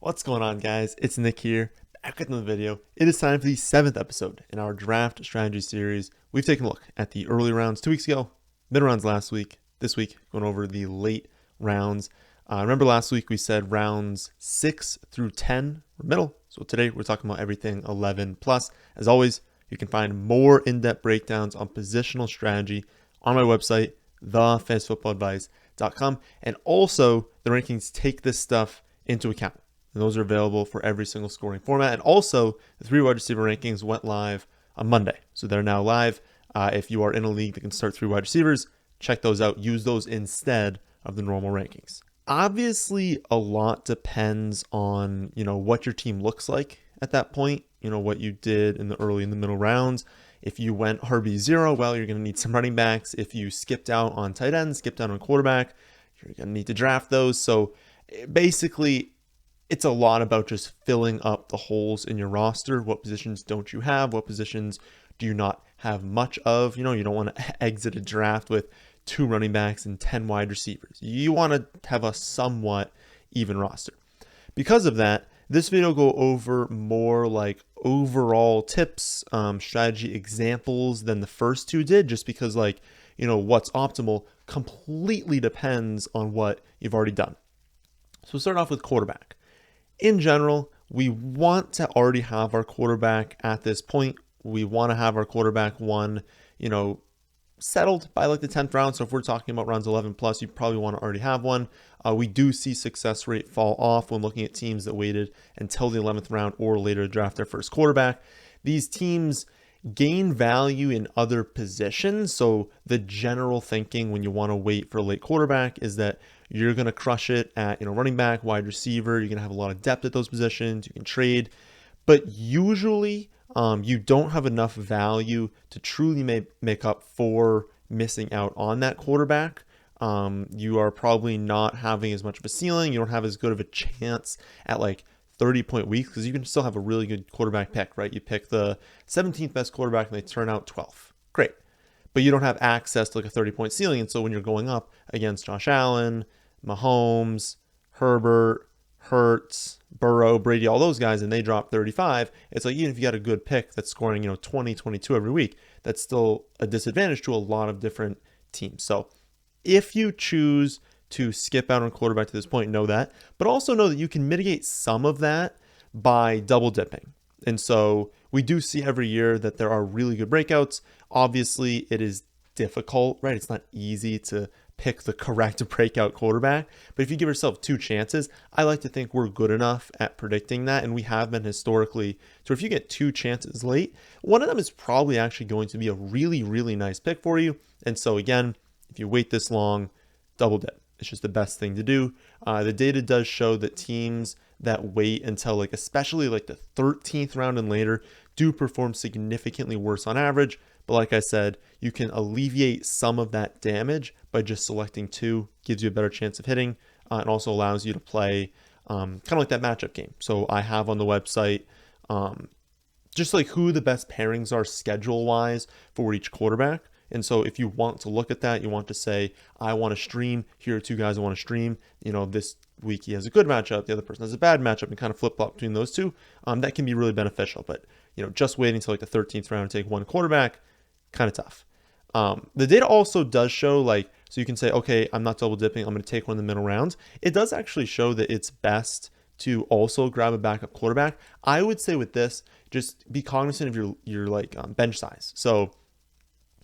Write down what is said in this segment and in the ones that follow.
What's going on, guys? It's Nick here, back with another video. It is time for the 7th episode in our draft strategy series. We've taken a look at the early rounds 2 weeks ago, mid rounds last week, this week going over the late rounds. Remember last week we said rounds 6 through 10 were middle, so today we're talking about everything 11 plus. As always, you can find more in-depth breakdowns on positional strategy on my website, thefantasyfootballadvice.com, and also the rankings take this stuff into account. And those are available for every single scoring format. And also, the 3 wide receiver rankings went live on Monday. So they're now live. If you are in a league that can start 3 wide receivers, check those out. Use those instead of the normal rankings. Obviously, a lot depends on, what your team looks like at that point. What you did in the early and the middle rounds. If you went RB0, well, you're going to need some running backs. If you skipped out on tight end, skipped out on quarterback, you're going to need to draft those. So basically, it's a lot about just filling up the holes in your roster. What positions don't you have? What positions do you not have much of? You don't want to exit a draft with 2 running backs and 10 wide receivers. You want to have a somewhat even roster. Because of that, this video will go over more like overall tips, strategy examples than the first 2 did, just because what's optimal completely depends on what you've already done. So we'll start off with quarterback. In general, we want to already have our quarterback at this point. We want to have our quarterback one, settled by like the 10th round. So if we're talking about rounds 11 plus, you probably want to already have one. We do see success rate fall off when looking at teams that waited until the 11th round or later to draft their first quarterback. These teams gain value in other positions. So the general thinking when you want to wait for a late quarterback is that you're going to crush it at running back, wide receiver. You're going to have a lot of depth at those positions. You can trade, but usually you don't have enough value to truly make up for missing out on that quarterback. You are probably not having as much of a ceiling. You don't have as good of a chance at 30-point weeks because you can still have a really good quarterback pick, right? You pick the 17th best quarterback and they turn out 12th. Great. But you don't have access to a 30-point ceiling. And so when you're going up against Josh Allen, Mahomes, Herbert, Hurts, Burrow, Brady, all those guys, and they drop 35, it's even if you got a good pick that's scoring 20, 22 every week, that's still a disadvantage to a lot of different teams. So if you choose to skip out on quarterback to this point, know that, but also know that you can mitigate some of that by double dipping. And so we do see every year that there are really good breakouts. Obviously, it is difficult, right? It's not easy to pick the correct breakout quarterback, but if you give yourself 2 chances, I like to think we're good enough at predicting that, and we have been historically. So if you get 2 chances late, one of them is probably actually going to be a really, really nice pick for you. And so again, if you wait this long, double dip. It's just the best thing to do. The data does show that teams that wait until especially the 13th round and later do perform significantly worse on average. But like I said, you can alleviate some of that damage by just selecting 2, gives you a better chance of hitting, and also allows you to play kind of like that matchup game. So I have on the website just who the best pairings are schedule-wise for each quarterback. And so if you want to look at that, you want to say, I want to stream, here are 2 guys I want to stream, this week he has a good matchup, the other person has a bad matchup, and kind of flip-flop between those 2, that can be really beneficial. But, just waiting until the 13th round to take one quarterback, kind of tough. The data also does show so you can say, okay, I'm not double dipping, I'm going to take one in the middle rounds. It does actually show that it's best to also grab a backup quarterback. I would say with this, just be cognizant of your bench size. So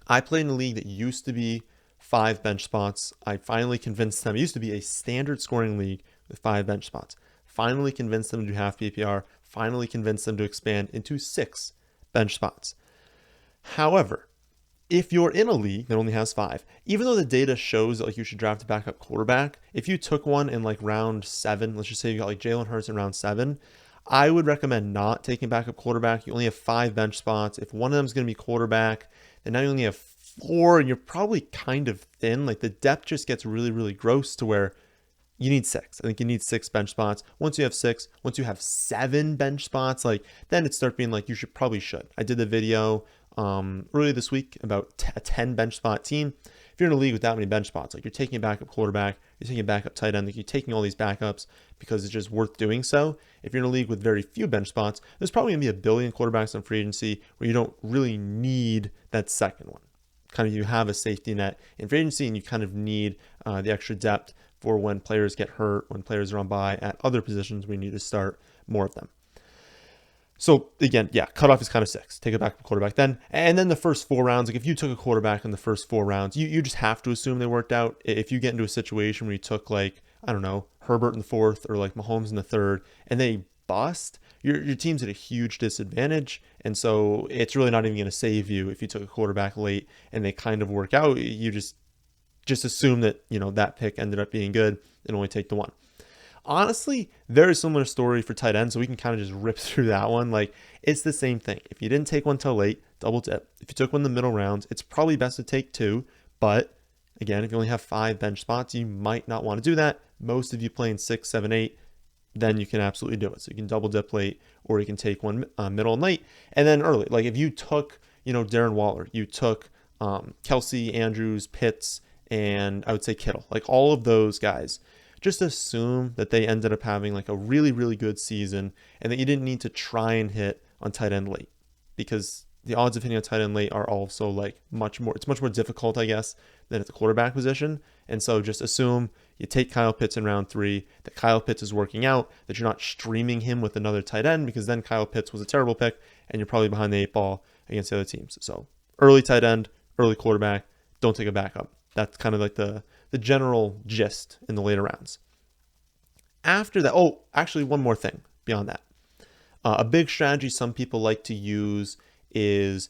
I played in a league that used to be 5 bench spots. I finally convinced them. It used to be a standard scoring league with 5 bench spots. Finally convinced them to do half PPR. Finally convinced them to expand into 6 bench spots. However, if you're in a league that only has 5, even though the data shows that you should draft a backup quarterback, if you took one in round 7, let's just say you got Jalen Hurts in round 7, I would recommend not taking backup quarterback. You only have 5 bench spots. If one of them is going to be quarterback, then now you only have 4, and you're probably kind of thin. The depth just gets really, really gross to where you need 6. I think you need 6 bench spots. Once you have 6, once you have 7 bench spots, then it starts being you should. I did the video earlier this week about a 10 bench spot team. if you're in a league with that many bench spots, like you're taking a backup quarterback, you're taking a backup tight end, like you're taking all these backups because it's just worth doing so. If you're in a league with very few bench spots, there's probably going to be a billion quarterbacks on free agency where you don't really need that second one. Kind of you have a safety net in free agency, and you kind of need the extra depth for when players get hurt, when players are on bye at other positions, we need to start more of them. So again, yeah, cutoff is kind of 6. Take a backup quarterback then. And then the first 4 rounds, like if you took a quarterback in the first 4 rounds, you just have to assume they worked out. If you get into a situation where you took like, I don't know, Herbert in the 4th or like Mahomes in the 3rd, and they bust, your team's at a huge disadvantage. And so it's really not even going to save you if you took a quarterback late and they kind of work out. You just assume that, that pick ended up being good and only take the one. Honestly, very similar story for tight end, so we can kind of just rip through that one. Like, it's the same thing. If you didn't take one till late, double dip. If you took one in the middle rounds, it's probably best to take 2. But again, if you only have 5 bench spots, you might not want to do that. Most of you playing 6, 7, 8, then you can absolutely do it. So you can double dip late, or you can take one middle and late, and then early. Like if you took, Darren Waller, you took Kelsey, Andrews, Pitts, and I would say Kittle, like all of those guys. Just assume that they ended up having like a really, really good season and that you didn't need to try and hit on tight end late, because the odds of hitting on tight end late are also like it's much more difficult, I guess, than at the quarterback position. And so just assume you take Kyle Pitts in round 3, that Kyle Pitts is working out, that you're not streaming him with another tight end, because then Kyle Pitts was a terrible pick and you're probably behind the 8 ball against the other teams. So early tight end, early quarterback, don't take a backup. That's kind of like the general gist in the later rounds. After that, actually one more thing beyond that. A big strategy some people like to use is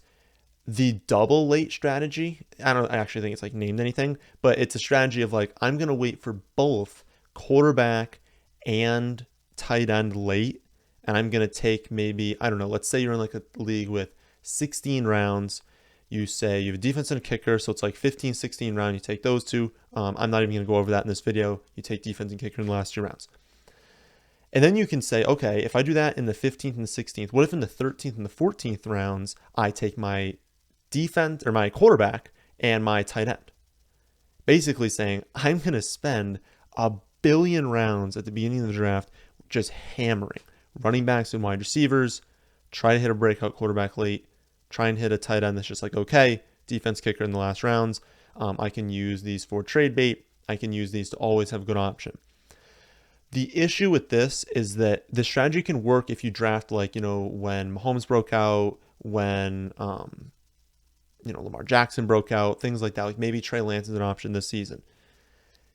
the double late strategy. I don't actually think it's like named anything, but it's a strategy of like, I'm going to wait for both quarterback and tight end late. And I'm going to take maybe, I don't know, let's say you're in like a league with 16 rounds. You say you have a defense and a kicker, so it's like 15, 16 round. You take those 2. I'm not even going to go over that in this video. You take defense and kicker in the last 2 rounds. And then you can say, okay, if I do that in the 15th and the 16th, what if in the 13th and the 14th rounds, I take my defense or my quarterback and my tight end? Basically saying, I'm going to spend a billion rounds at the beginning of the draft just hammering running backs and wide receivers, try to hit a breakout quarterback late, try and hit a tight end that's just like, okay, defense kicker in the last rounds. I can use these for trade bait. I can use these to always have a good option. The issue with this is that the strategy can work if you draft like, when Mahomes broke out, when, Lamar Jackson broke out, things like that. Like maybe Trey Lance is an option this season.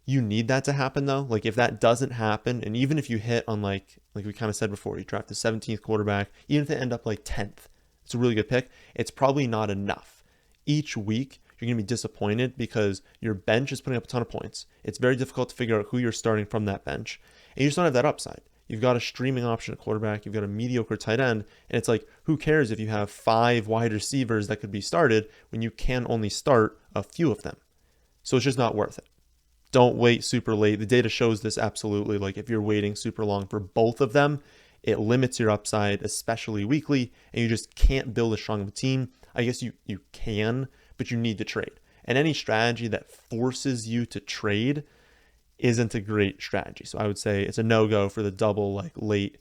You need that to happen though. Like if that doesn't happen, and even if you hit on like we kind of said before, you draft the 17th quarterback, even if they end up like 10th, it's a really good pick. It's probably not enough. Each week, you're going to be disappointed because your bench is putting up a ton of points. It's very difficult to figure out who you're starting from that bench. And you just don't have that upside. You've got a streaming option at quarterback. You've got a mediocre tight end. And it's like, who cares if you have 5 wide receivers that could be started when you can only start a few of them? So it's just not worth it. Don't wait super late. The data shows this absolutely. Like if you're waiting super long for both of them, it limits your upside, especially weekly, and you just can't build as strong of a team. I guess you can, but you need to trade. And any strategy that forces you to trade isn't a great strategy. So I would say it's a no-go for the double like late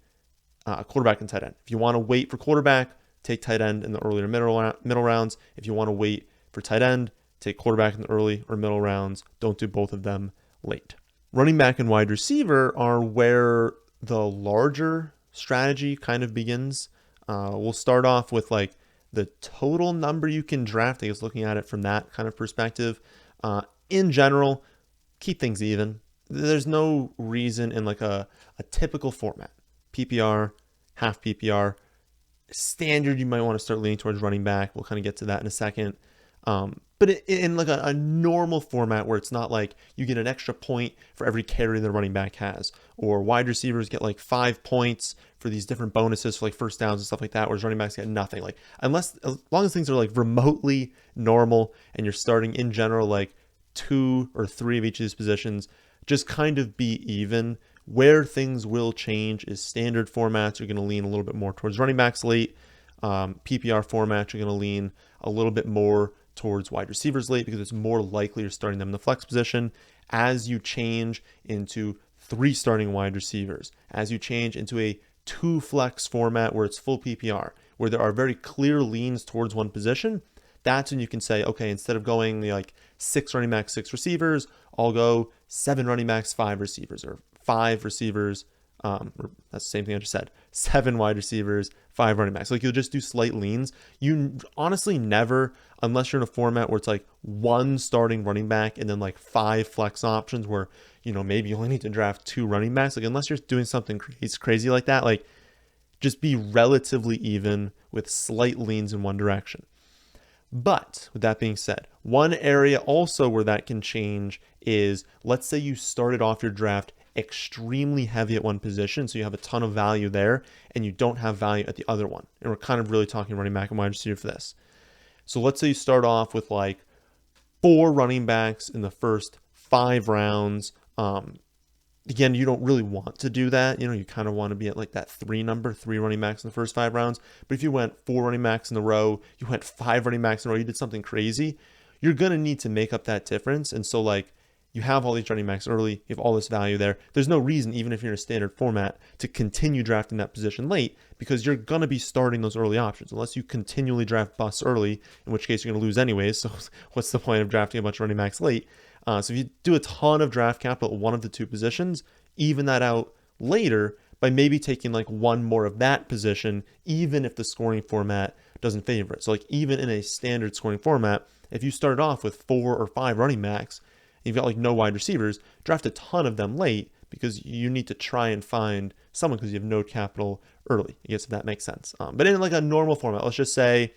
quarterback and tight end. If you want to wait for quarterback, take tight end in the early or middle rounds. If you want to wait for tight end, take quarterback in the early or middle rounds. Don't do both of them late. Running back and wide receiver are where the larger strategy kind of begins. We'll start off with like the total number you can draft. I guess looking at it from that kind of perspective. In general, keep things even. There's no reason in like a typical format, PPR, half PPR, standard, you might want to start leaning towards running back. We'll kind of get to that in a second. But in like a normal format where it's not like you get an extra point for every carry the running back has, or wide receivers get like 5 points for these different bonuses for like first downs and stuff like that, whereas running backs get nothing. Like as long as things are like remotely normal and you're starting in general like 2 or 3 of each of these positions, just kind of be even. Where things will change is standard formats. You're going to lean a little bit more towards running backs late. PPR formats, you're going to lean a little bit more towards wide receivers late because it's more likely you're starting them in the flex position. As you change into 3 starting wide receivers, as you change into a 2 flex format where it's full PPR, where there are very clear leans towards one position, that's when you can say, okay, instead of going like 6 running backs, 6 receivers, I'll go 7 running backs, 5 receivers, or 5 receivers. Or that's the same thing I just said. 7 wide receivers, 5 running backs. Like you'll just do slight leans. You honestly never, unless you're in a format where it's like 1 starting running back and then like 5 flex options where, maybe you only need to draft 2 running backs. Like unless you're doing something crazy like that, like just be relatively even with slight leans in one direction. But with that being said, one area also where that can change is, let's say you started off your draft extremely heavy at one position, so you have a ton of value there, and you don't have value at the other one. And we're kind of really talking running back and wide receiver for this. So let's say you start off with like 4 running backs in the first 5 rounds. Again, you don't really want to do that. You kind of want to be at like that 3 number, 3 running backs in the first 5 rounds. But if you went 4 running backs in a row, you went 5 running backs in a row, you did something crazy, you're going to need to make up that difference. And so like you have all these running backs early, you have all this value there. There's no reason, even if you're in a standard format, to continue drafting that position late because you're going to be starting those early options unless you continually draft busts early, in which case you're going to lose anyways. So what's the point of drafting a bunch of running backs late? So if you do a ton of draft capital at one of the 2 positions, even that out later by maybe taking like 1 more of that position, even if the scoring format doesn't favor it. So like even in a standard scoring format, if you started off with 4 or 5 running backs, you've got like no wide receivers, draft a ton of them late because you need to try and find someone because you have no capital early. I guess if that makes sense. But in like a normal format, let's just say,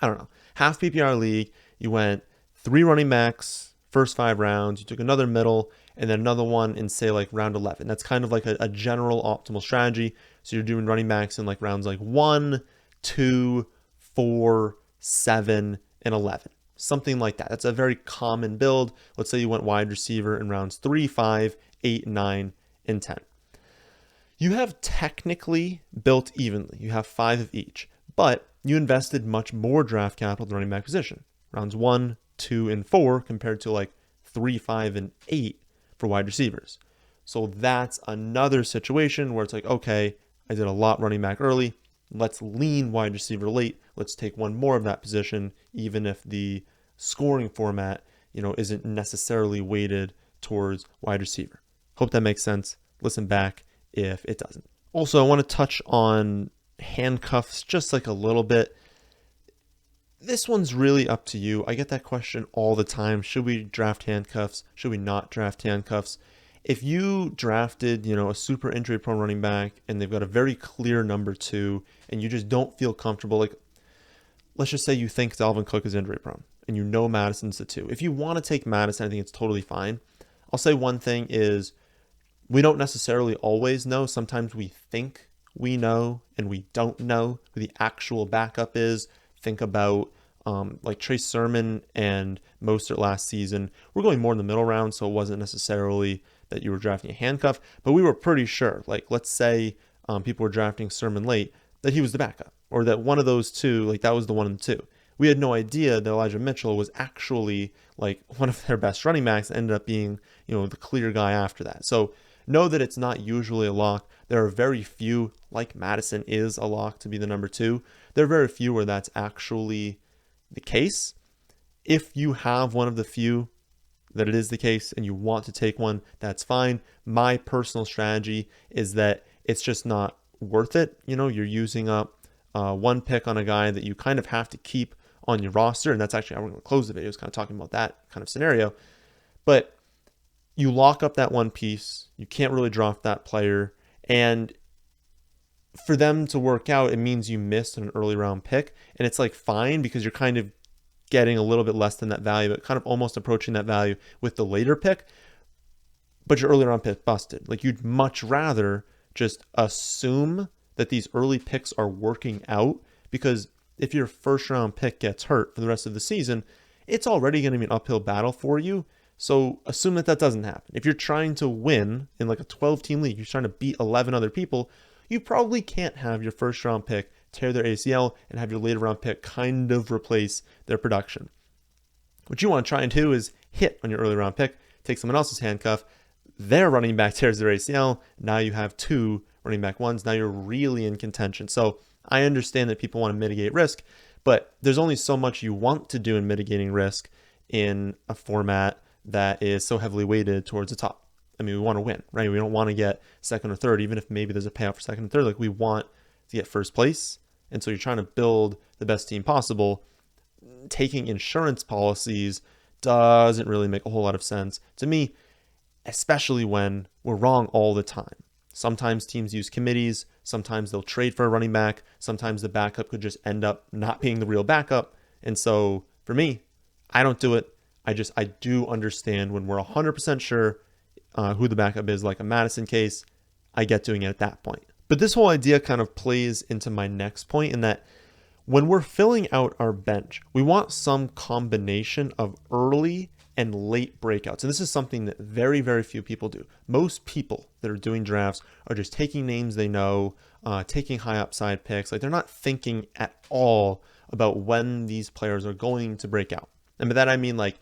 I don't know, half PPR league, you went 3 running backs, first 5 rounds, you took another middle, and then another one in say like round 11. That's kind of like a general optimal strategy. So you're doing running backs in like rounds like 1, 2, 4, 7, and 11. Something like that. That's a very common build. Let's say you went wide receiver in rounds 3, 5, 8, 9, and 10. You have technically built evenly. You have 5 of each, but you invested much more draft capital in the running back position. Rounds 1, 2, and 4 compared to like 3, 5, and 8 for wide receivers. So that's another situation where it's like, okay, I did a lot running back early. Let's lean wide receiver late. Let's take 1 more of that position, even if the scoring format, isn't necessarily weighted towards wide receiver. Hope that makes sense. Listen back if it doesn't. Also, I want to touch on handcuffs just like a little bit. This one's really up to you. I get that question all the time. Should we draft handcuffs? Should we not draft handcuffs? If you drafted, a super injury prone running back and they've got a very clear number 2 and you just don't feel comfortable, like let's just say you think Dalvin Cook is injury prone and Madison's the 2. If you want to take Madison, I think it's totally fine. I'll say one thing is we don't necessarily always know. Sometimes we think we know and we don't know who the actual backup is. Think about like Trace Sermon and Mostert last season. We're going more in the middle round, so it wasn't necessarily that you were drafting a handcuff, but we were pretty sure. Like let's say people were drafting Sermon late, that he was the backup, or that one of those 2, like that was the 1 and 2. We had no idea that Elijah Mitchell was actually like one of their best running backs, ended up being, the clear guy after that. So know that it's not usually a lock. There are very few, like Madison is a lock to be the number 2. There are very few where that's actually the case. If you have one of the few that it is the case and you want to take one, that's fine. My personal strategy is that it's just not worth it. You're using up 1 pick on a guy that you kind of have to keep on your roster. And that's actually how we're going to close the video, is kind of talking about that kind of scenario. But you lock up that 1 piece. You can't really draft that player. And for them to work out, it means you missed an early round pick. And it's like fine because you're kind of getting a little bit less than that value, but kind of almost approaching that value with the later pick. But your early round pick busted. Like you'd much rather just assume that these early picks are working out, because if your first round pick gets hurt for the rest of the season, it's already going to be an uphill battle for you. So assume that that doesn't happen. If you're trying to win in like a 12-team league, you're trying to beat 11 other people, you probably can't have your first round pick tear their ACL and have your later round pick kind of replace their production. What you want to try and do is hit on your early round pick, take someone else's handcuff, their running back tears their ACL, now you have 2 running back ones, now you're really in contention. So I understand that people want to mitigate risk, but there's only so much you want to do in mitigating risk in a format that is so heavily weighted towards the top. I mean, we want to win, right? We don't want to get second or third, even if maybe there's a payout for second and third. Like, we want to get first place. And so you're trying to build the best team possible. Taking insurance policies doesn't really make a whole lot of sense to me, especially when we're wrong all the time. Sometimes teams use committees. Sometimes they'll trade for a running back. Sometimes the backup could just end up not being the real backup. And so for me, I don't do it. I do understand when we're 100% sure who the backup is, like a Madison case, I get doing it at that point. But this whole idea kind of plays into my next point, in that when we're filling out our bench, we want some combination of early and late breakouts. And this is something that very, very few people do. Most people that are doing drafts are just taking names they know, taking high upside picks. Like, they're not thinking at all about when these players are going to break out. And by that I mean, like,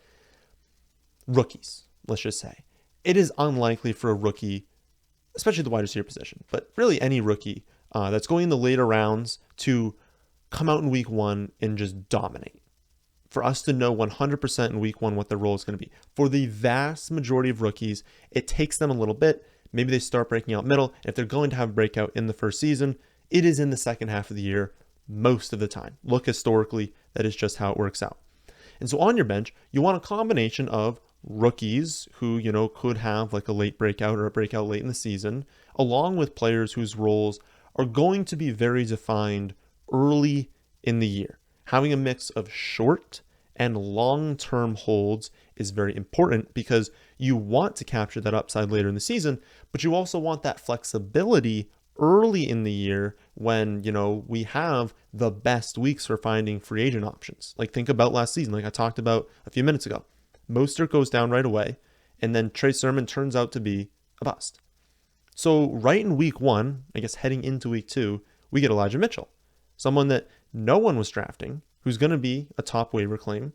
rookies, let's just say. It is unlikely for a rookie, especially the wide receiver position, but really any rookie that's going in the later rounds, to come out in week 1 and just dominate. For us to know 100% in week 1 what their role is going to be. For the vast majority of rookies, it takes them a little bit. Maybe they start breaking out middle. If they're going to have a breakout in the first season, it is in the second half of the year most of the time. Look historically, that is just how it works out. And so on your bench, you want a combination of rookies who, could have like a late breakout or a breakout late in the season, along with players whose roles are going to be very defined early in the year. Having a mix of short and long-term holds is very important, because you want to capture that upside later in the season, but you also want that flexibility early in the year when, we have the best weeks for finding free agent options. Like, think about last season, like I talked about a few minutes ago. Mostert goes down right away, and then Trey Sermon turns out to be a bust. So right in week 1, I guess heading into week 2, we get Elijah Mitchell, someone that no one was drafting, who's going to be a top waiver claim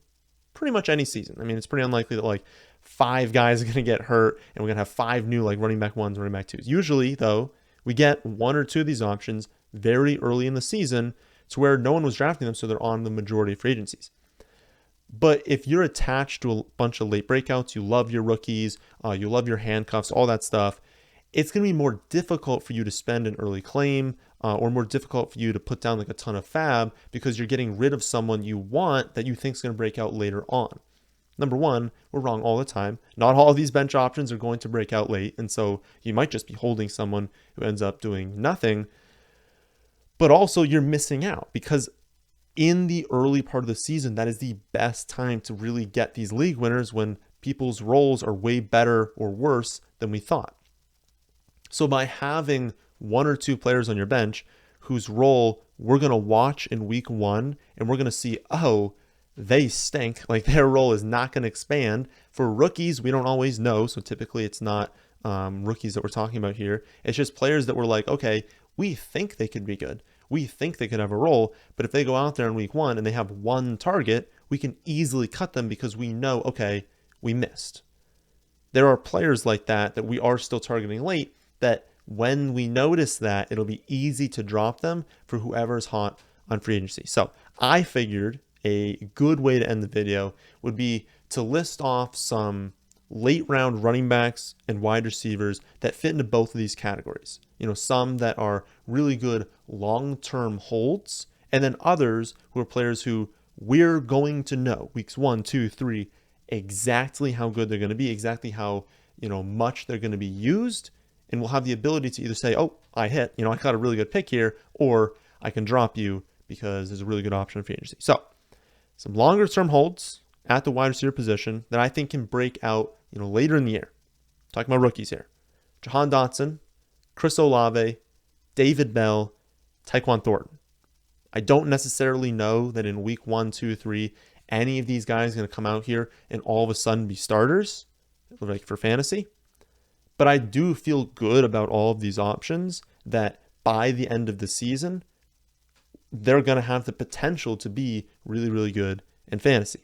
pretty much any season. I mean, it's pretty unlikely that like 5 guys are going to get hurt and we're going to have 5 new like running back 1s, running back 2s. Usually, though, we get 1 or 2 of these options very early in the season to where no one was drafting them, so they're on the majority of free agencies. But if you're attached to a bunch of late breakouts, you love your rookies, you love your handcuffs, all that stuff, it's going to be more difficult for you to spend an early claim, or more difficult for you to put down like a ton of fab, because you're getting rid of someone you want that you think is going to break out later on. Number one, we're wrong all the time. Not all of these bench options are going to break out late, and so you might just be holding someone who ends up doing nothing. But also, you're missing out, because in the early part of the season, that is the best time to really get these league winners, when people's roles are way better or worse than we thought. So by having 1 or 2 players on your bench whose role we're going to watch in week 1, and we're going to see, oh, they stink, like their role is not going to expand. For rookies, we don't always know, so typically it's not rookies that we're talking about here. It's just players that we're like, okay, we think they could be good. We think they could have a role, but if they go out there in week 1 and they have 1 target, we can easily cut them because we know, okay, we missed. There are players like that we are still targeting late, that when we notice that, it'll be easy to drop them for whoever's hot on free agency. So I figured a good way to end the video would be to list off some late round running backs and wide receivers that fit into both of these categories. Some that are really good long-term holds, and then others who are players who we're going to know weeks 1, 2, 3 exactly how good they're going to be, exactly how much they're going to be used. And we'll have the ability to either say, oh, I hit, I got a really good pick here, or I can drop you because there's a really good option in free agency. So some longer term holds at the wide receiver position that I think can break out, later in the year. Talking about rookies here. Jahan Dotson, Chris Olave, David Bell, Tyquan Thornton. I don't necessarily know that in week 1, 2, 3, any of these guys are going to come out here and all of a sudden be starters, like for fantasy. But I do feel good about all of these options, that by the end of the season, they're going to have the potential to be really, really good in fantasy.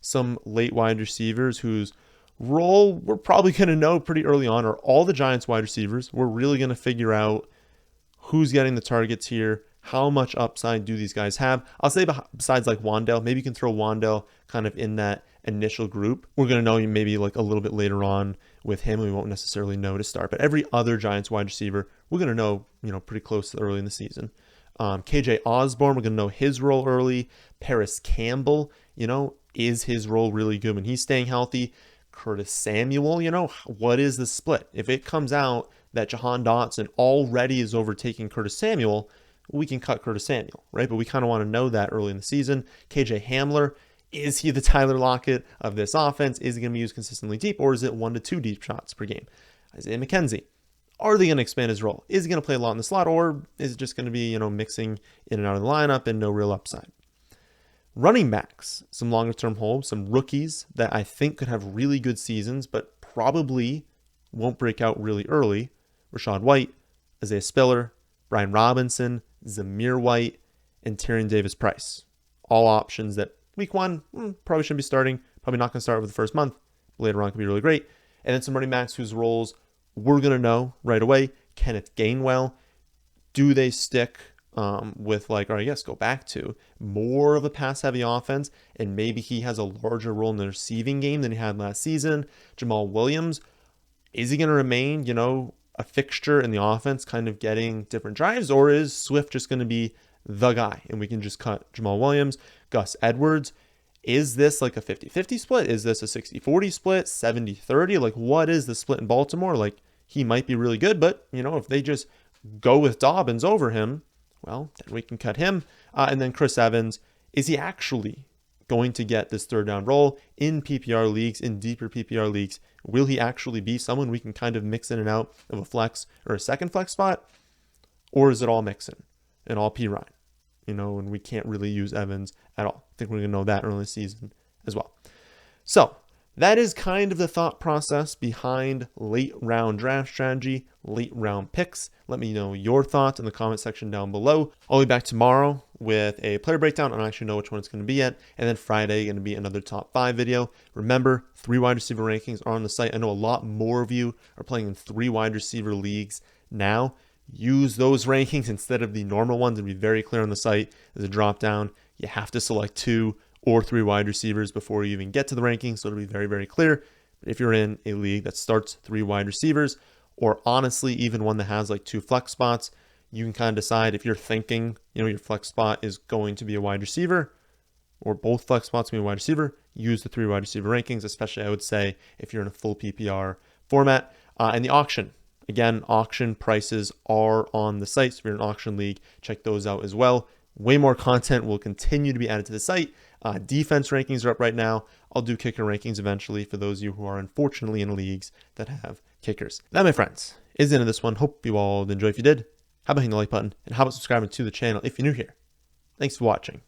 Some late wide receivers whose role we're probably going to know pretty early on are all the Giants wide receivers. We're really going to figure out who's getting the targets here, how much upside do these guys have. I'll say besides like Wan'Dale, maybe you can throw Wan'Dale kind of in that initial group. We're going to know maybe like a little bit later on with him. We won't necessarily know to start, but every other Giants wide receiver, we're going to know, pretty close to early in the season. KJ Osborne, we're going to know his role early. Paris Campbell, is his role really good when he's staying healthy? Curtis Samuel, what is the split? If it comes out that Jahan Dotson already is overtaking Curtis Samuel, we can cut Curtis Samuel, right? But we kind of want to know that early in the season. KJ Hamler, is he the Tyler Lockett of this offense? Is he going to be used consistently deep, or is it 1 to 2 deep shots per game? Isaiah McKenzie, are they going to expand his role? Is he going to play a lot in the slot, or is it just going to be, mixing in and out of the lineup and no real upside? Running backs, some longer term holds, some rookies that I think could have really good seasons, but probably won't break out really early. Rachaad White, Isaiah Spiller, Brian Robinson, Zamir White, and Tyrion Davis-Price. All options that week 1, probably shouldn't be starting. Probably not going to start over the first month. Later on could be really great. And then some running backs whose roles we're going to know right away. Kenneth Gainwell. Do they stick with go back to more of a pass-heavy offense, and maybe he has a larger role in the receiving game than he had last season? Jamal Williams, is he going to remain, a fixture in the offense, kind of getting different drives, or is Swift just going to be the guy and we can just cut Jamal Williams? Gus Edwards, is this like a 50-50 split? Is this a 60-40 split, 70-30? Like, what is the split in Baltimore? Like, he might be really good, but, if they just go with Dobbins over him, well, then we can cut him. And then Chris Evans, is he actually going to get this third down role in PPR leagues, in deeper PPR leagues? Will he actually be someone we can kind of mix in and out of a flex or a second flex spot? Or is it all mixing and all P. Ryan? And we can't really use Evans at all. I think we're going to know that early season as well. So that is kind of the thought process behind late round draft strategy, late round picks. Let me know your thoughts in the comment section down below. I'll be back tomorrow with a player breakdown. I don't actually know which one it's going to be yet. And then Friday, going to be another top 5 video. Remember, 3 wide receiver rankings are on the site. I know a lot more of you are playing in 3 wide receiver leagues now. Use those rankings instead of the normal ones and be very clear on the site. There's a drop down. You have to select 2 or 3 wide receivers before you even get to the rankings. So it'll be very, very clear. But if you're in a league that starts 3 wide receivers, or honestly, even one that has like 2 flex spots, you can kind of decide if you're thinking, your flex spot is going to be a wide receiver, or both flex spots will be a wide receiver, use the 3 wide receiver rankings, especially I would say if you're in a full PPR format. And the auction. Again, auction prices are on the site. So if you're in an auction league, check those out as well. Way more content will continue to be added to the site. Defense rankings are up right now. I'll do kicker rankings eventually for those of you who are unfortunately in leagues that have kickers. That, my friends, is the end of this one. Hope you all enjoyed. If you did, how about hitting the like button? And how about subscribing to the channel if you're new here? Thanks for watching.